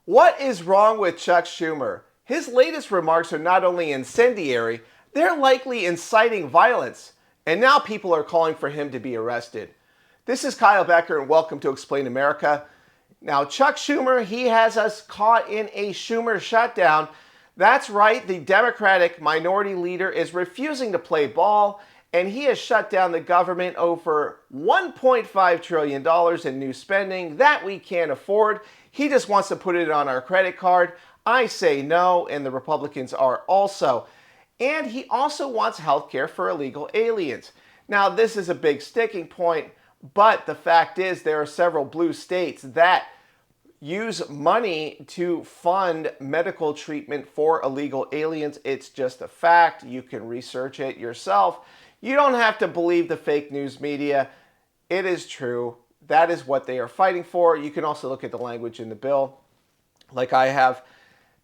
What is wrong with Chuck Schumer? His latest remarks are not only incendiary, they're likely inciting violence. And now people are calling for him to be arrested. This is Kyle Becker and welcome to Explain America. Now, Chuck Schumer, he has us caught in a Schumer shutdown. That's right, the Democratic minority leader is refusing to play ball, and he has shut down the government over $1.5 trillion in new spending that we can't afford. He just wants to put it on our credit card. I say no, and the Republicans are also. And he also wants health care for illegal aliens. Now, this is a big sticking point, but the fact is there are several blue states that use money to fund medical treatment for illegal aliens. It's just a fact. You can research it yourself. You don't have to believe the fake news media. It is true. That is what they are fighting for. You can also look at the language in the bill, like I have.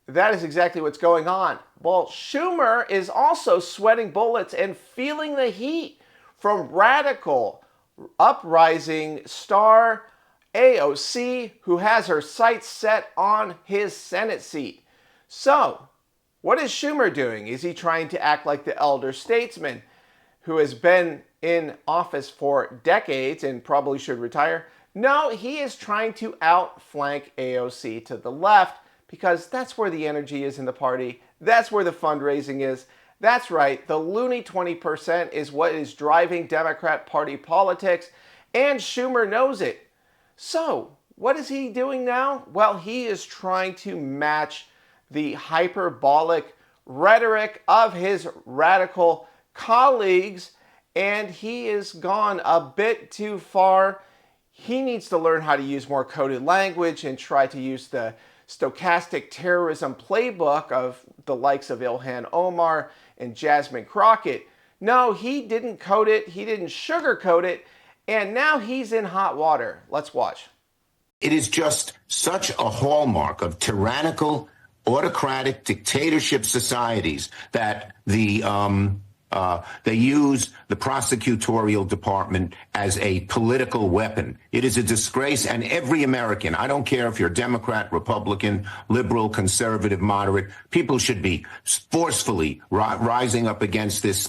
That is exactly what's going on. Well, Schumer is also sweating bullets and feeling the heat from radical, uprising star AOC, who has her sights set on his Senate seat. So, what is Schumer doing? Is he trying to act like the elder statesman who has been in office for decades and probably should retire? No, he is trying to outflank AOC to the left because that's where the energy is in the party. That's where the fundraising is. That's right, the loony 20% is what is driving Democrat Party politics, and Schumer knows it. So, what is he doing now? Well, he is trying to match the hyperbolic rhetoric of his radical colleagues, and he has gone a bit too far. He needs to learn how to use more coded language and try to use the stochastic terrorism playbook of the likes of Ilhan Omar and Jasmine Crockett. No, he didn't code it, he didn't sugarcoat it, and now he's in hot water. Let's watch. It is just such a hallmark of tyrannical, autocratic dictatorship societies that they use the prosecutorial department as a political weapon. It is a disgrace, and every American, I don't care if you're Democrat, Republican, liberal, conservative, moderate, people should be forcefully rising up against this.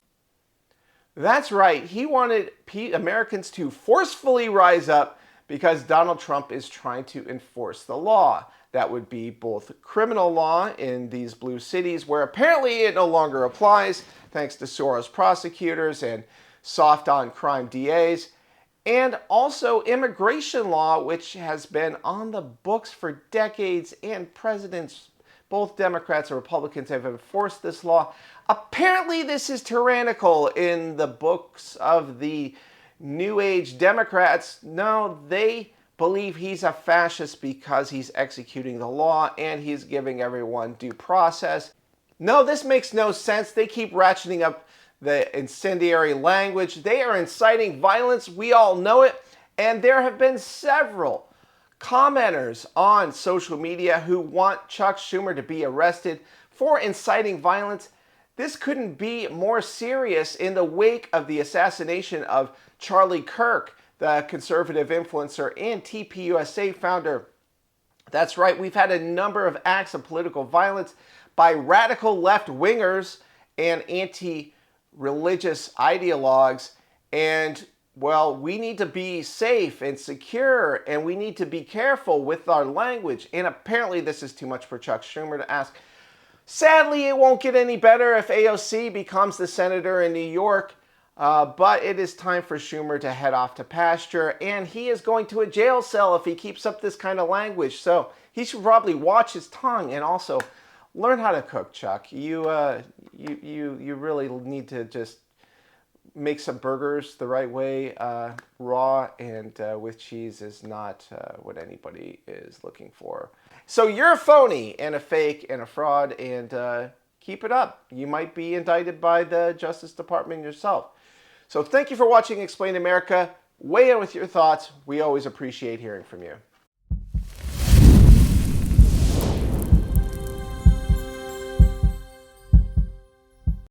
That's right. He wanted Americans to forcefully rise up because Donald Trump is trying to enforce the law. That would be both criminal law in these blue cities where apparently it no longer applies thanks to Soros prosecutors and soft on crime DAs, and also immigration law, which has been on the books for decades, and presidents, both Democrats and Republicans, have enforced this law. Apparently this is tyrannical in the books of the New Age Democrats. No, they believe he's a fascist because he's executing the law and he's giving everyone due process. No, this makes no sense. They keep ratcheting up the incendiary language. They are inciting violence. We all know it. And there have been several commenters on social media who want Chuck Schumer to be arrested for inciting violence. This couldn't be more serious in the wake of the assassination of Charlie Kirk, the conservative influencer and TPUSA founder. That's right, we've had a number of acts of political violence by radical left-wingers and anti-religious ideologues. And, well, we need to be safe and secure, and we need to be careful with our language. And apparently this is too much for Chuck Schumer to ask. Sadly, it won't get any better if AOC becomes the senator in New York. But it is time for Schumer to head off to pasture, and he is going to a jail cell if he keeps up this kind of language. So he should probably watch his tongue and also learn how to cook, Chuck. You really need to just make some burgers the right way. Raw and with cheese is not what anybody is looking for. So you're a phony and a fake and a fraud, and keep it up. You might be indicted by the Justice Department yourself. So thank you for watching Explain America. Weigh in with your thoughts. We always appreciate hearing from you.